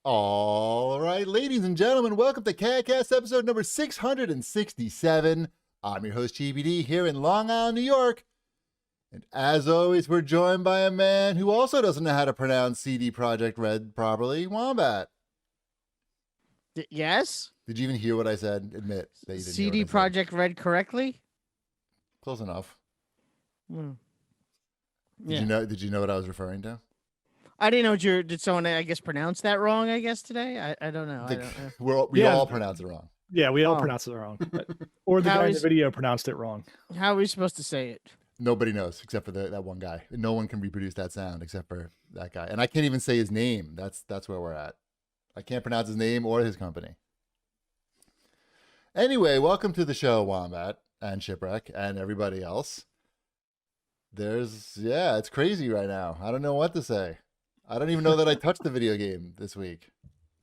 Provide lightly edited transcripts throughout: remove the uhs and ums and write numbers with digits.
All right, ladies and gentlemen, welcome to CAGcast episode number 667. I'm your host, Cheapy here in Long Island, New York. And as always, we're joined by a man who also doesn't know how to pronounce CD Projekt Red properly, Wombat. Yes? Did you even hear what I said? Admit that you didn't CD hear what I said. Projekt Red correctly? Close enough. Yeah. Did you know what I was referring to? I didn't know did someone, I guess, pronounce that wrong, I guess, today? I don't know. We all pronounce it wrong. Yeah, we all pronounce it wrong. Or the guy in the video pronounced it wrong. How are we supposed to say it? Nobody knows except for that one guy. No one can reproduce that sound except for that guy. And I can't even say his name. That's where we're at. I can't pronounce his name or his company. Anyway, welcome to the show, Wombat and Shipwreck and everybody else. It's crazy right now. I don't know what to say. I don't even know that I touched the video game this week.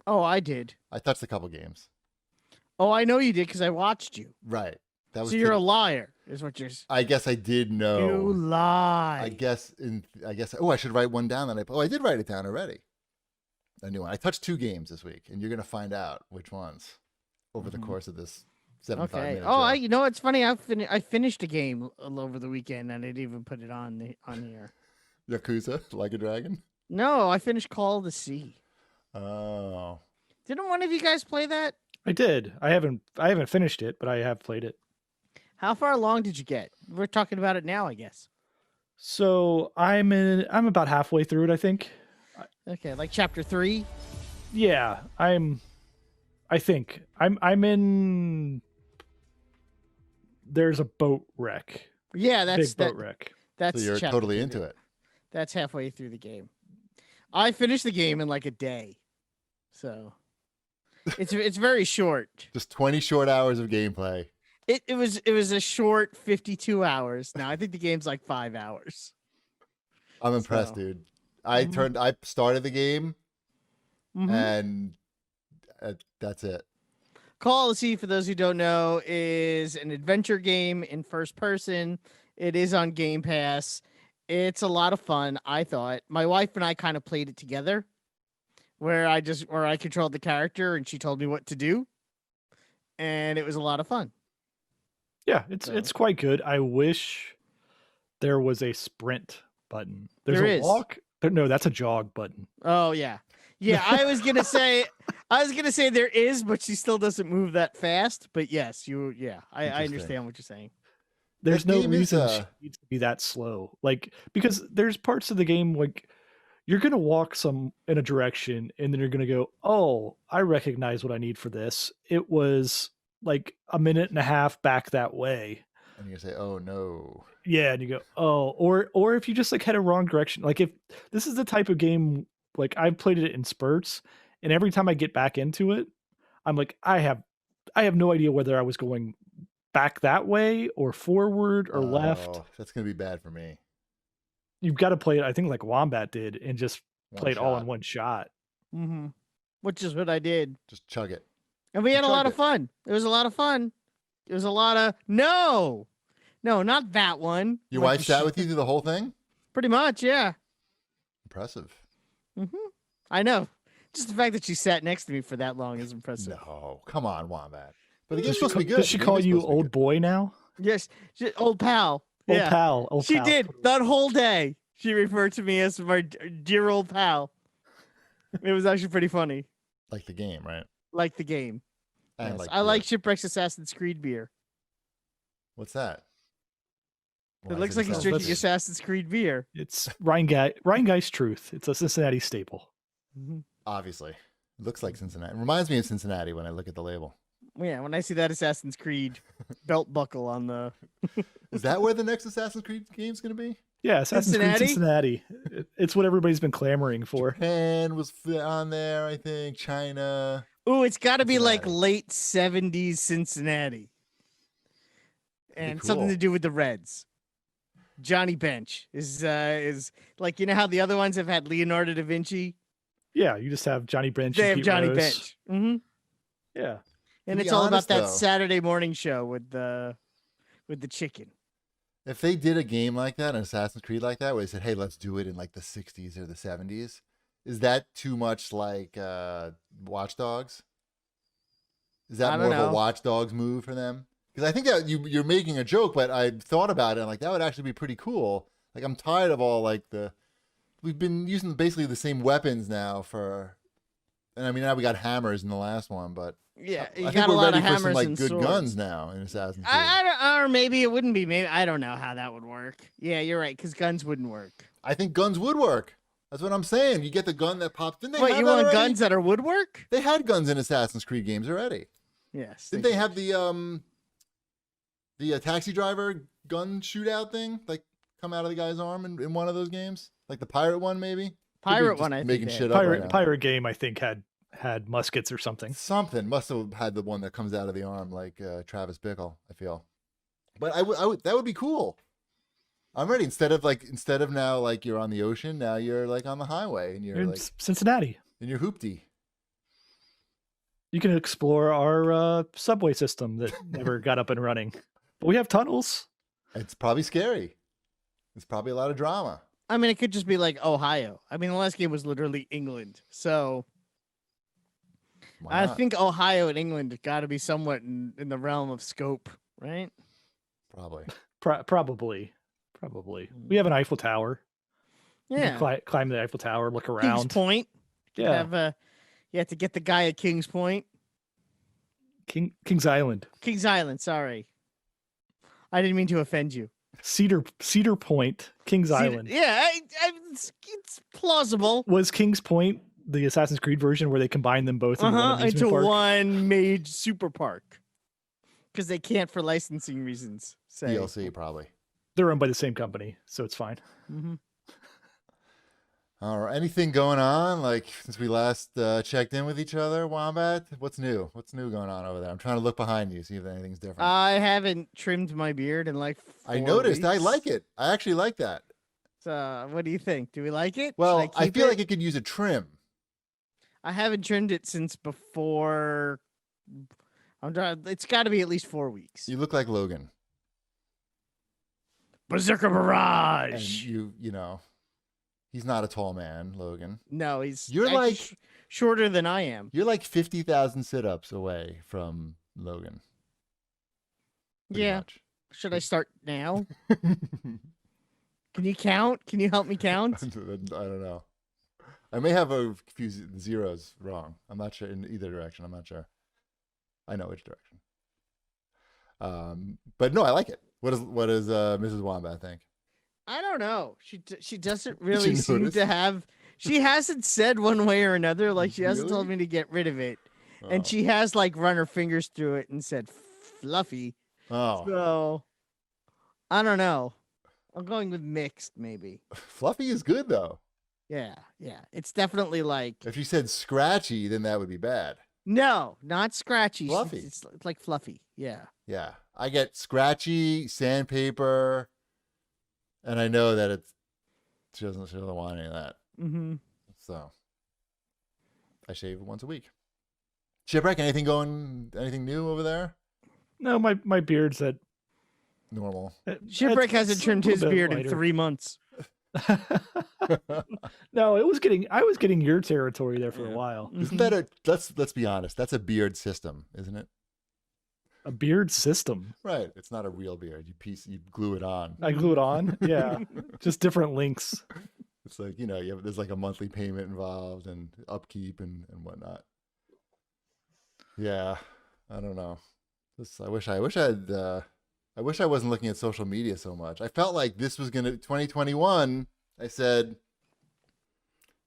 Oh, I did. I touched a couple games. Oh, I know you did because I watched you. Right. So you're a liar, is what you're saying. I guess I did know. You lie. I guess. I should write one down. I did write it down already. A new one. I touched 2 games this week, and you're gonna find out which ones over the course of this 75 minutes. Oh, you know what's funny? I finished a game over the weekend, and I didn't even put it on here. Yakuza, Like a Dragon. No, I finished Call of the Sea. Oh. Didn't one of you guys play that? I did. I haven't finished it, but I have played it. How far along did you get? We're talking about it now, I guess. So I'm about halfway through it, I think. Okay, like chapter 3? Yeah, I'm in. There's a boat wreck. Yeah, that's big boat wreck. That's so you're totally into it. That's halfway through the game. I finished the game in like a day, so it's very short. Just 20 short hours of gameplay. It was a short 52 hours. Now I think the game's like 5 hours. I'm impressed, dude. I started the game, and that's it. Call of the Sea, for those who don't know, is an adventure game in first person. It is on Game Pass. It's a lot of fun, I thought. My wife and I kind of played it together, where I controlled the character and she told me what to do, and it was a lot of fun. Yeah, it's quite good. I wish there was a sprint button. There is. Walk. No, that's a jog button. Oh yeah. Yeah, I was gonna say there is, but she still doesn't move that fast. But yes, I understand what you're saying. There's no reason she needs to be that slow. Like, because there's parts of the game like you're gonna walk in a direction and then you're gonna go, oh, I recognize what I need for this. It was like a minute and a half back that way. And you say, oh no. Yeah, and you go, oh, or if you just like head a wrong direction. Like if this is the type of game, like I've played it in spurts, and every time I get back into it, I'm like, I have no idea whether I was going back that way or forward or left. That's gonna be bad for me. You've got to play it, I think, like Wombat did, and just play it all in one shot. Mm-hmm. Which is what I did. Just chug it. And we had a lot of fun. It was a lot of fun. It was a lot of no, not that one. Your wife sat with you through the whole thing? Pretty much, yeah. Impressive. I know. Just the fact that she sat next to me for that long is impressive. No, come on, Wombat. But the game's supposed to be good. Does she call you old boy now? Yes, old pal. Old pal. She did that whole day. She referred to me as my dear old pal. It was actually pretty funny. Like the game, right? Like the game. Yes. I like Shipwreck's Assassin's Creed beer. What's that? It looks like he's drinking Assassin's Creed beer. It's Rhinegeist Truth. It's a Cincinnati staple. Obviously. It looks like Cincinnati. It reminds me of Cincinnati when I look at the label. Yeah, when I see that Assassin's Creed belt buckle on the... Is that where the next Assassin's Creed game's going to be? Yeah, Assassin's Creed Cincinnati. It's what everybody's been clamoring for. Japan was on there, I think. China. Ooh, it's got to be like late 70s Cincinnati. And cool. Something to do with the Reds. Johnny Bench is like, you know how the other ones have had Leonardo da Vinci? Yeah, you just have Johnny Bench. They have Johnny Bench. Mm-hmm. Yeah. And it's all about that Saturday morning show with the chicken. If they did a game like that, an Assassin's Creed like that, where they said, hey, let's do it in like the 60s or the 70s, Is that too much like Watch Dogs? Is that I more don't of a know. Watch Dogs move for them? Because I think that you're making a joke, but I thought about it. And like that would actually be pretty cool. Like I'm tired of all like we've been using basically the same weapons now for, and I mean now we got hammers in the last one, but Yeah, I you think got we're a lot ready of for some hammers like and good swords. guns now in Assassin's Creed. Or maybe it wouldn't be. Maybe I don't know how that would work. Yeah, you're right. Because guns wouldn't work. I think guns would work. That's what I'm saying. You get the gun that pops. Didn't they What, have you that want already? guns that are woodwork? They had guns in Assassin's Creed games already. Yes. Didn't they have the taxi driver gun shootout thing like come out of the guy's arm in one of those games? Like the pirate one, maybe? Could be pirate just one? I think making they shit had. up right now. Pirate game, I think, had muskets or something. Something must have had the one that comes out of the arm, like Travis Bickle. I feel, but I would that would be cool. I'm ready. Instead of now like you're on the ocean, now you're like on the highway and You're you're in like Cincinnati. in your hoopty. You can explore our subway system that never got up and running. But we have tunnels. It's probably scary. There's probably a lot of drama. I mean, it could just be like Ohio. I mean, the last game was literally England. So Why I not? think Ohio and England got to be somewhat in the realm of scope, right? Probably. Probably. We have an Eiffel Tower. You Yeah. can climb the Eiffel Tower, look Kings around. Point. Yeah. You have to get the guy at Kings Point. Kings Island. Kings Island, sorry. I didn't mean to offend you. Cedar Point, Kings Island. Yeah, it's plausible. Was Kings Point the Assassin's Creed version where they combined them both into one amusement Into park? one made super park. Because they can't for licensing reasons. Say. DLC probably. They're owned by the same company, so it's fine. Mm-hmm. All right. Anything going on? Like since we last checked in with each other, Wombat? What's new? What's new going on over there? I'm trying to look behind you, see if anything's different. I haven't trimmed my beard in like 4 I noticed. I weeks. like it. I actually like that. So, what do you think? Do we like it? Well, Should I keep feel it? like it could use a trim. I haven't trimmed it since before. It's got to be at least 4 weeks. You look like Logan. Berserker And Barrage. you know, he's not a tall man, Logan. No, he's You're actually like- shorter than I am. You're like 50,000 sit-ups away from Logan. Pretty Yeah. much. Should I start now? Can you count? Can you help me count? I don't know. I may have a few zeros wrong. I'm not sure in either direction. I'm not sure. I know which direction. But no, I like it. What does Mrs. Wombat think? I don't know. She doesn't really seem notice? to have. She hasn't said one way or another. Like she hasn't told Really? me to get rid of it, Oh. and she has like run her fingers through it and said fluffy. Oh, So I don't know. I'm going with mixed, maybe. fluffy is good though. Yeah. It's definitely like If you said scratchy, then that would be bad. no, not scratchy. Fluffy. It's like fluffy. Yeah. Yeah, I get scratchy, sandpaper, and I know that she doesn't want any of that. Mm-hmm. So I shave once a week. Shipwreck, anything new over there? No, my beard's at Normal. Shipwreck hasn't it's a trimmed his little bit beard in lighter. 3 months. No, I was getting your territory there for a Yeah. while. Isn't Mhm. that let's be honest, that's a beard system, isn't it? A beard system. Right. It's not a real beard. You glue it on. I glue it on. Yeah, just different links. It's like, there's like a monthly payment involved and upkeep and whatnot. Yeah. I don't know. I wish I wasn't looking at social media so much. I felt like this was 2021. I said,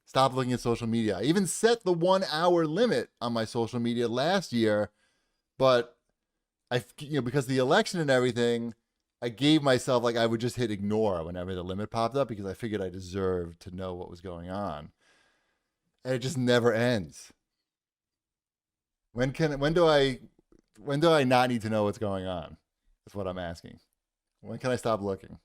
stop looking at social media. I even set the 1 hour limit on my social media last year, but because of the election and everything, I gave myself like I would just hit ignore whenever the limit popped up because I figured I deserved to know what was going on. And it just never ends. When do I not need to know what's going on? That's what I'm asking. When can I stop looking?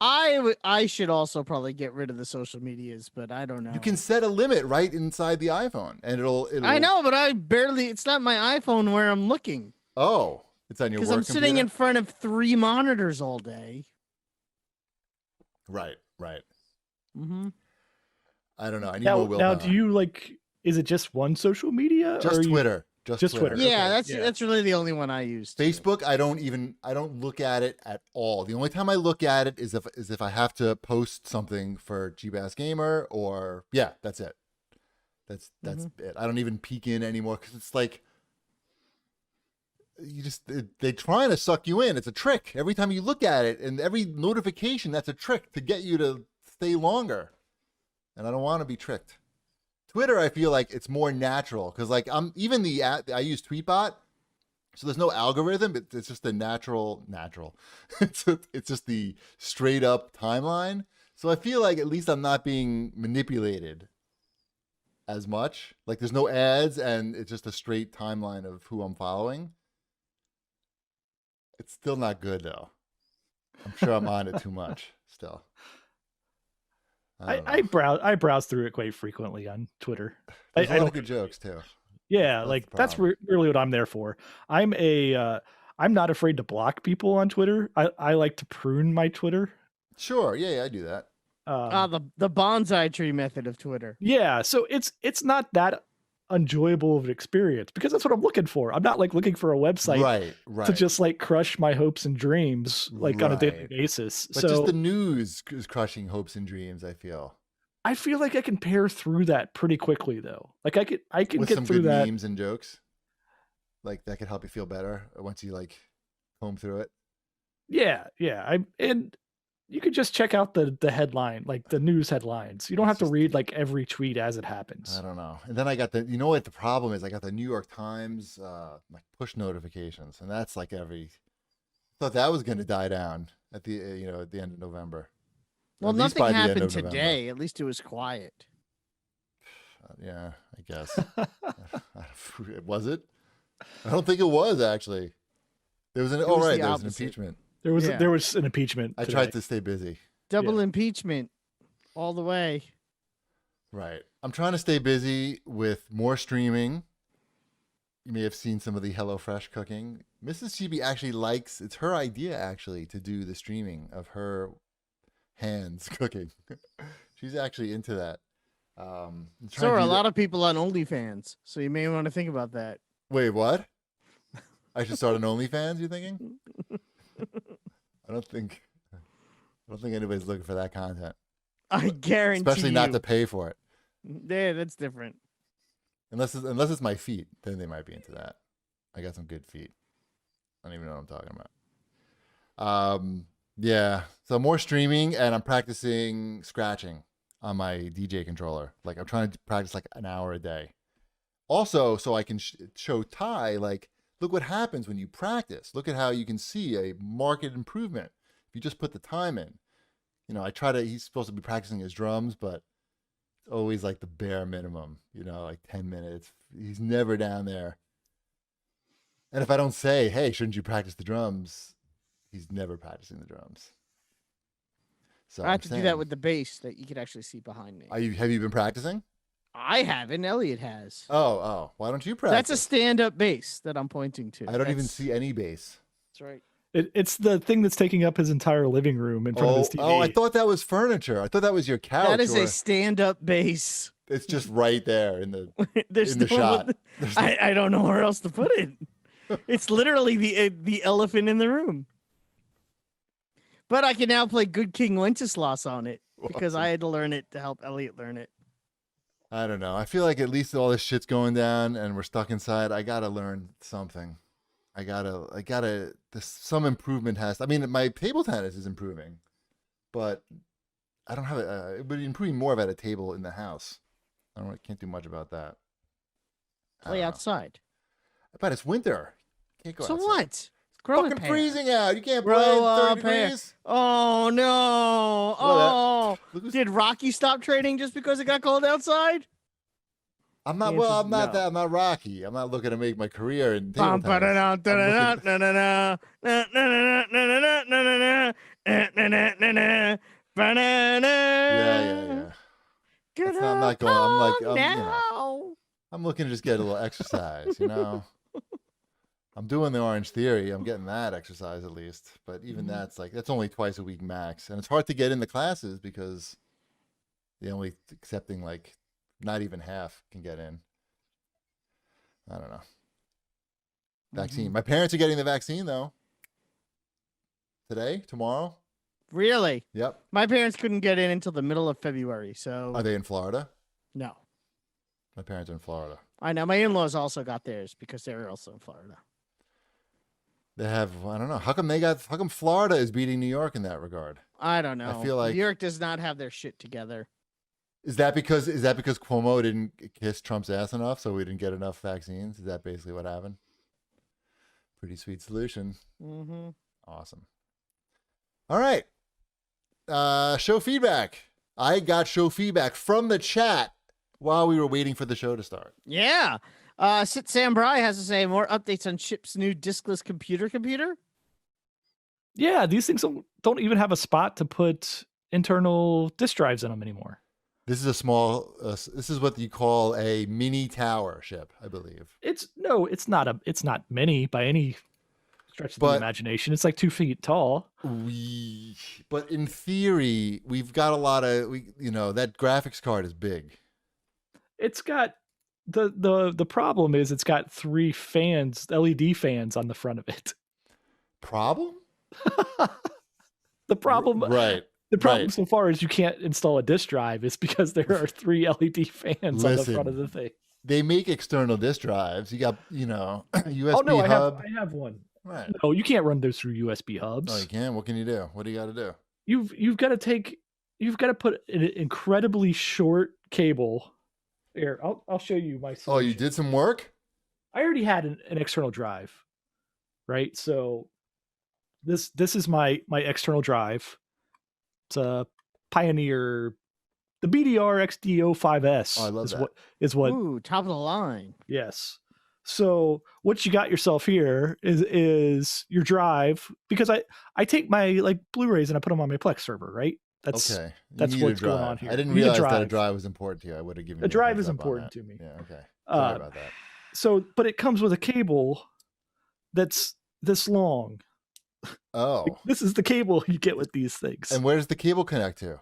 I should also probably get rid of the social medias, but I don't know. You can set a limit right inside the iPhone, and it'll. I know, but it's not my iPhone where I'm looking. Oh, it's on your work Because I'm sitting computer? in front of 3 monitors all day. Right. Mm-hmm. I don't know. I need Now, more willpower. do you like? Is it just one social media? or Just are you- Twitter? Just Twitter. Yeah, Okay, that's really the only one I use. too. Facebook, I don't look at it at all. The only time I look at it is if I have to post something for Cheap Gamer, or yeah, that's it. That's it. I don't even peek in anymore because it's like they're trying to suck you in. It's a trick. Every time you look at it and every notification, that's a trick to get you to stay longer. And I don't want to be tricked. Twitter, I feel like it's more natural because like I use Tweetbot, so there's no algorithm. It's just a natural. It's just the straight up timeline. So I feel like at least I'm not being manipulated as much. Like there's no ads and it's just a straight timeline of who I'm following. It's still not good though. I'm sure I'm on it too much still. I browse through it quite frequently on Twitter. There's a I lot don't of good jokes too. Yeah, That's like the that's problem. really what I'm there for. I'm not afraid to block people on Twitter. I like to prune my Twitter. Sure, yeah, I do that. The bonsai tree method of Twitter. Yeah, so it's not that enjoyable of an experience because that's what I'm looking for. I'm not like looking for a website Right. to just like crush my hopes and dreams like on a daily Right. basis. But so just the news is crushing hopes and dreams, I feel. I feel like I can pair through that pretty quickly though. Like I can With get some through good that. memes and jokes. Like that could help you feel better once you like comb through it. Yeah. And you could just check out the headline, like the news headlines. You don't have to read like every tweet as it happens. I don't know. And then I got you know what the problem is? I got the New York Times like push notifications, and that's like thought that was going to die down at the at the end of November. Well, At least nothing by the end happened of November. today. At least it was quiet. Yeah, I guess. Was it? I don't think it was actually. There was an was the there was an opposite. impeachment. There was Yeah. there was an impeachment. I today. tried to stay busy. Double impeachment, all the way. Right. I'm trying to stay busy with more streaming. You may have seen some of the HelloFresh cooking. Mrs. Cheapy actually likes, it's her idea actually to do the streaming of her hands cooking. She's actually into that. So are a lot of people on OnlyFans. So you may want to think about that. Wait, what? I should start an OnlyFans, you thinking? I don't think anybody's looking for that content. I guarantee Especially not you. to pay for it. Yeah, that's different. Unless it's my feet, then they might be into that. I got some good feet. I don't even know what I'm talking about. Yeah. So more streaming, and I'm practicing scratching on my DJ controller. Like I'm trying to practice like an hour a day. Also, so I can show Ty, like, look what happens when you practice. Look at how you can see a marked improvement if you just put the time in. He's supposed to be practicing his drums, but it's always like the bare minimum, like 10 minutes. He's never down there. And if I don't say, hey, shouldn't you practice the drums? He's never practicing the drums. So I have to do that with the bass that you can actually see behind me. Have you been practicing? I haven't. Elliot has. Oh. Why don't you practice? That's a stand-up bass that I'm pointing to. I don't even see any bass. That's right. It's the thing that's taking up his entire living room in front of his TV. Oh, I thought that was furniture. I thought that was your couch. That is a stand-up bass. It's just right there in the There's in the no shot. I don't know where else to put it. It's literally the elephant in the room. But I can now play Good King Wenceslas on it because I had to learn it to help Elliot learn it. I don't know. I feel like at least all this shit's going down and we're stuck inside. I gotta learn something. Some improvement I mean, my table tennis is improving, but I don't have it would be improving more if I had a table in the house. Can't do much about that. Play outside. But it's winter. Can't go So outside. what? It's Grow a fucking pair. freezing out. You can't Grow play in a 30 pair. degrees. Oh no! Well, Oh, did Rocky stop trading just because it got cold outside? I'm not. The Well, answer's I'm not no. that. I'm not Rocky. I'm not looking to make my career in table Bum, tennis. ba-da-da, I'm da-da-da, looking- na-na-na, na-na-na, na-na-na, na-na-na, na-na-na, ba-na-na. Yeah. Get That's not- I'm not up going- I'm like, home now. I'm looking to just get a little exercise. I'm doing the Orange Theory. I'm getting that exercise at least. But even that's only twice a week max, and it's hard to get in the classes because They only accepting like not even half can get in. I don't know. Vaccine. My parents are getting the vaccine though. Today, tomorrow. Really? Yep. My parents couldn't get in until the middle of February, so Are they in Florida? no. My parents are in Florida. I know my in-laws also got theirs because they're also in Florida. They have, I don't know. How come Florida is beating New York in that regard? I don't know. I feel like New York does not have their shit together. Is that because Cuomo didn't kiss Trump's ass enough, so we didn't get enough vaccines? Is that basically what happened? Pretty sweet solution. Mm-hmm. Awesome. All right. Show feedback. I got show feedback from the chat while we were waiting for the show to start. Yeah. Sit Sam Bry has to say more updates on Chip's new diskless computer. Yeah, these things don't even have a spot to put internal disk drives in them anymore. This is a small. This is what you call a mini tower ship, I believe. It's not mini by any stretch of the imagination. It's like 2 feet tall. But in theory, we've got a lot of that graphics card is big. It's got the problem is it's got 3 fans, LED fans on the front of it. Problem? The problem, right? The problem so far is you can't install a disk drive. It's because there are 3 LED fans on the front of the thing. They make external disk drives. You got USB Oh no, hub. I have one. Right. No, you can't run those through USB hubs. Oh, you can. What can you do? What do you got to do? You've got to put an incredibly short cable. Here, I'll show you my solution. Oh, you did some work? I already had an external drive, right? So this is my external drive. It's a Pioneer, the BDR XD05S. Oh, I love that. Is what? Ooh, top of the line. Yes. So what you got yourself here is your drive, because I take my like Blu-rays and I put them on my Plex server, right? That's okay. That's what's going on here. I didn't realize that a drive was important to you. I would have given you a drive is important to me. Yeah. Okay. Sorry about that. So, but it comes with a cable that's this long. Oh. This is the cable you get with these things. And where does the cable connect to?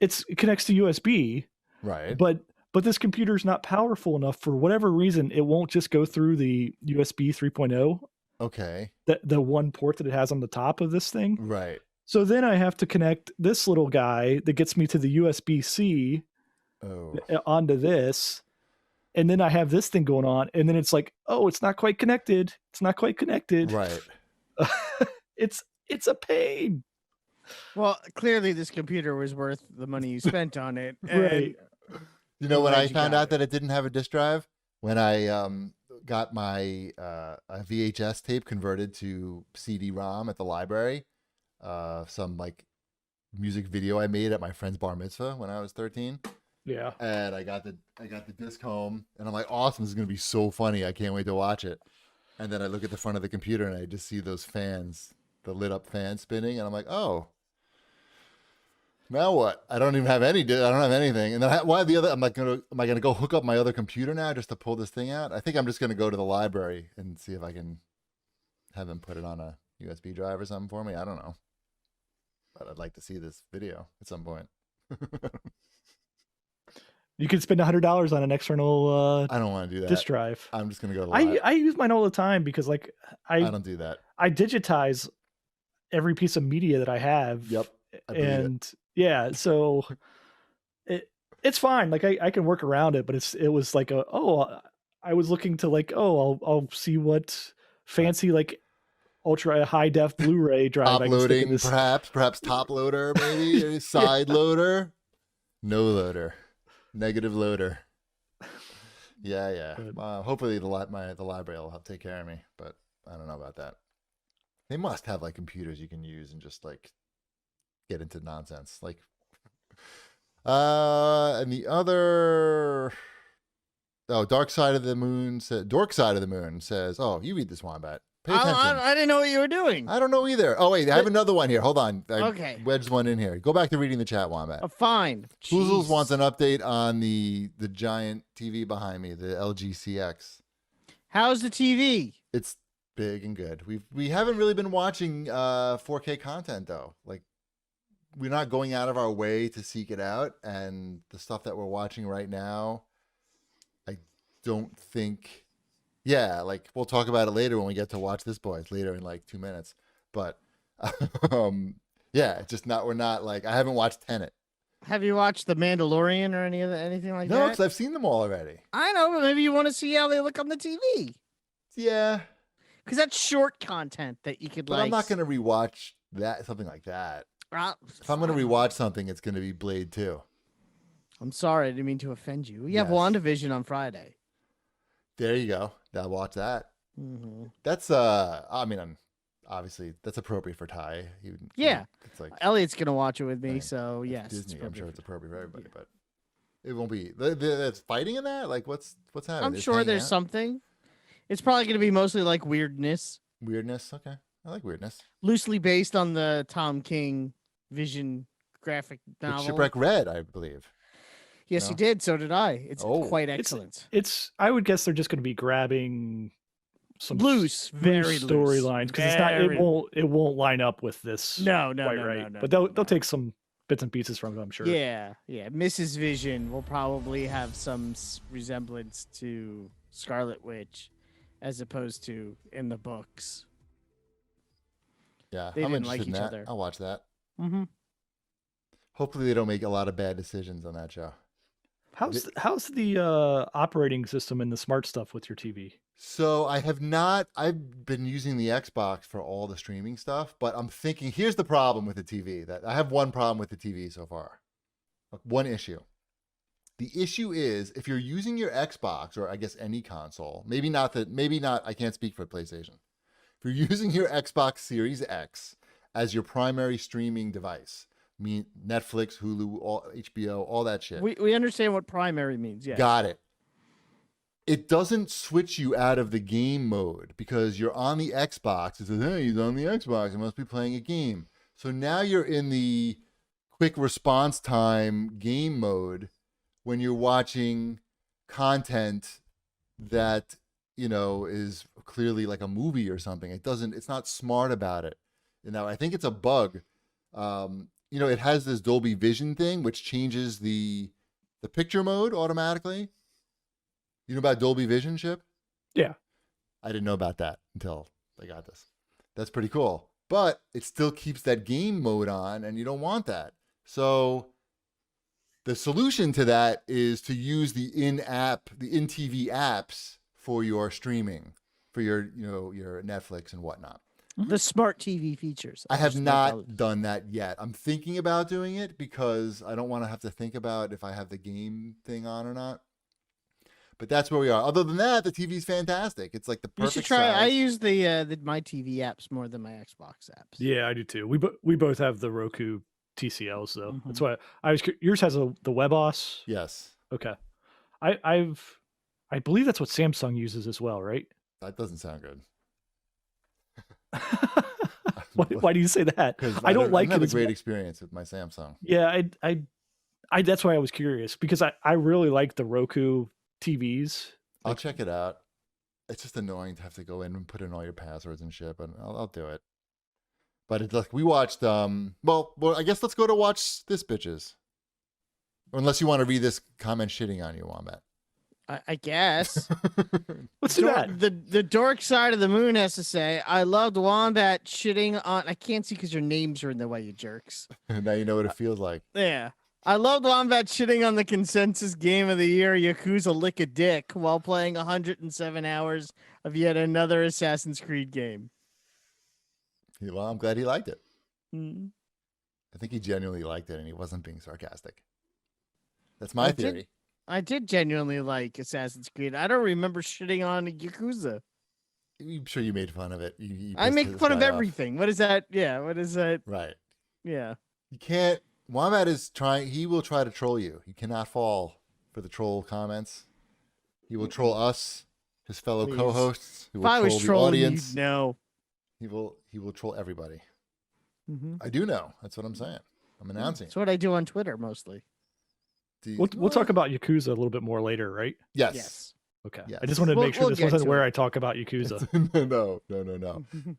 It connects to USB. Right. But this computer is not powerful enough for whatever reason. It won't just go through the USB 3.0. Okay. The one port that it has on the top of this thing. Right. So then I have to connect this little guy that gets me to the USB-C onto this. And then I have this thing going on. And then it's like, oh, it's not quite connected. It's not quite connected. Right. It's a pain. Well, clearly this computer was worth the money you spent on it. Right. You know when I found out that it didn't have a disk drive? When I got my VHS tape converted to CD-ROM at the library. Some like music video I made at my friend's bar mitzvah when I was 13. Yeah. And I got the disc home and I'm like, awesome, this is gonna be so funny. I can't wait to watch it. And then I look at the front of the computer and I just see those fans, the lit up fans spinning, and I'm like, oh, now what? I don't have anything. And then am I gonna go hook up my other computer now just to pull this thing out? I think I'm just gonna go to the library and see if I can have them put it on a USB drive or something for me. I don't know. But I'd like to see this video at some point. You could spend $100 on an external I don't want to do that. disk drive. I'm just gonna go to I use mine all the time because like I don't do that. I digitize every piece of media that I have. Yep. And yeah, so it's fine. Like I can work around it, but it was like I was looking to like, I'll see what fancy like ultra high def Blu-ray drive top I can stick in loading, this. perhaps top loader, maybe side loader, no loader, negative loader. Yeah. Hopefully the library will help take care of me, but I don't know about that. They must have like computers you can use and just like get into nonsense. Like, and the other, Dork Side of the Moon says, oh, you read this, Wombat. Pay attention. I didn't know what you were doing. I don't know either. Oh, wait, I have another one here. Hold on. Okay. Wedged one in here. Go back to reading the chat, Wombat. Fine. Foozles Jeez. wants an update on the giant TV behind me, the LG CX. How's the TV? It's big and good. We haven't really been watching 4K content though. Like we're not going out of our way to seek it out, and the stuff that we're watching right now, I don't think. Yeah, like we'll talk about it later when we get to watch this, boys, later in like 2 minutes. But yeah, it's just not. We're not like I haven't watched Tenet. Have you watched The Mandalorian or anything like No, that? because I've seen them all already. I know, but maybe you want to see how they look on the TV. Yeah, Because that's short content that you could but like. I'm not going to rewatch something like that. If I'm going to rewatch something, it's going to be Blade 2. I'm sorry, I didn't mean to offend you. We have Yes. WandaVision on Friday. There you go. I'll watch that. Mm-hmm. That's I'm obviously that's appropriate for Ty. Yeah. It's like Elliot's gonna watch it with me, Right. so it's yes, it's Disney. I'm sure appropriate. it's appropriate for everybody, but it won't be. There's fighting in that. Like what's happening? I'm Just sure hanging there's out? something. It's probably gonna be mostly like weirdness, Weirdness. Okay, I like weirdness. loosely based on the Tom King Vision graphic With novel. Shipwreck Red, I believe. Yes, No? he did. So did I. It's Oh. quite excellent. It's I would guess they're just going to be grabbing some Loose, very loose. storylines because it's not Very- it won't line up with this. No, no, quite no, right. no, But no, they'll take some bits and pieces from it, I'm sure. Yeah, yeah. Mrs. Vision will probably have some resemblance to Scarlet Witch, as opposed to in the books. Yeah, They I'm didn't like interested in each that. other. I'll watch that. Mm-hmm. Hopefully, they don't make a lot of bad decisions on that show. How's the operating system and the smart stuff with your TV? So I have not. I've been using the Xbox for all the streaming stuff, but I'm thinking here's the problem with the TV. That I have one problem with the TV so far. One issue. The issue is if you're using your Xbox or I guess any console, maybe not. I can't speak for PlayStation. If you're using your Xbox Series X as your primary streaming device, Netflix, Hulu, HBO, all that shit. We understand what primary means. Yeah. Got it. It doesn't switch you out of the game mode because you're on the Xbox. It says, hey, he's on the Xbox. He must be playing a game. So now you're in the quick response time game mode when you're watching content that, is clearly like a movie or something. It's not smart about it. Now, I think it's a bug. It has this Dolby Vision thing, which changes the picture mode automatically. You know about Dolby Vision, Chip? Yeah. I didn't know about that until I got this. That's pretty cool. But it still keeps that game mode on, and you don't want that. So the solution to that is to use the in-TV apps for your streaming, for your Netflix and whatnot. The smart TV features. I have Just not like done that yet. I'm thinking about doing it because I don't want to have to think about if I have the game thing on or not. But that's where we are. Other than that, the TV's fantastic. It's like the you perfect should try. I size. use the my TV apps more than my Xbox apps. Yeah, I do too. We both have the Roku TCLs though. Mhm. That's why yours has the WebOS. Yes. Okay. I believe that's what Samsung uses as well, right? That doesn't sound good. Why do you say that? Because I don't like have it a as great much. experience with my Samsung. Yeah, I that's why I was curious because I really like the Roku TVs. I'll check it out. It's just annoying to have to go in and put in all your passwords and shit, but I'll do it. But it's like we watched. Well, I guess let's go to watch this, bitches. Or unless you want to read this comment shitting on you, Wombat. I guess. Let's do that. The dork side of the moon has to say, I loved Wombat shitting on. I can't see because your names are in the way, you jerks. Now you know what it feels like. Yeah. I loved Wombat shitting on the consensus game of the year, Yakuza Lick a Dick, while playing 107 hours of yet another Assassin's Creed game. Well, I'm glad he liked it. Mm. I think he genuinely liked it and he wasn't being sarcastic. That's my theory. I did genuinely like Assassin's Creed. I don't remember shitting on Yakuza. I'm sure you made fun of it. You I pissed make this fun of guy off. everything. What is that? Yeah, what is that? Right. Yeah. You can't. Wombat is trying. He will try to troll you. You cannot fall for the troll comments. He will troll us, his fellow Please. co-hosts. He If will I was troll the trolling you, audience. no. He will troll everybody. Mm-hmm. I do know. That's what I'm saying. I'm announcing. That's what I do on Twitter mostly. We'll talk about Yakuza a little bit more later, right? Yes. Yes. Okay. Yes. I just wanted to We'll- make sure we'll this get wasn't to where it. I talk about Yakuza. no.